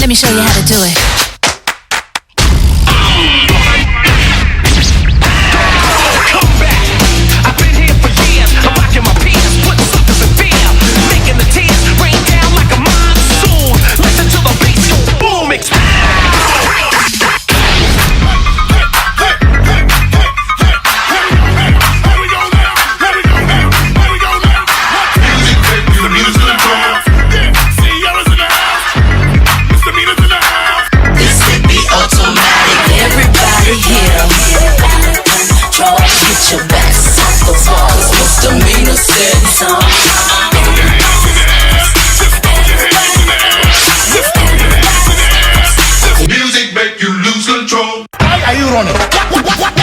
Let me show you how to do it. Come back. I've been here for years. I'm rocking my peers, putting suckers in fear, making the tears rain down like a monsoon. Listen to the bass go boom, explode. Your best off the walls, misdemeanor said some. Music make you lose control. Why are you running? What?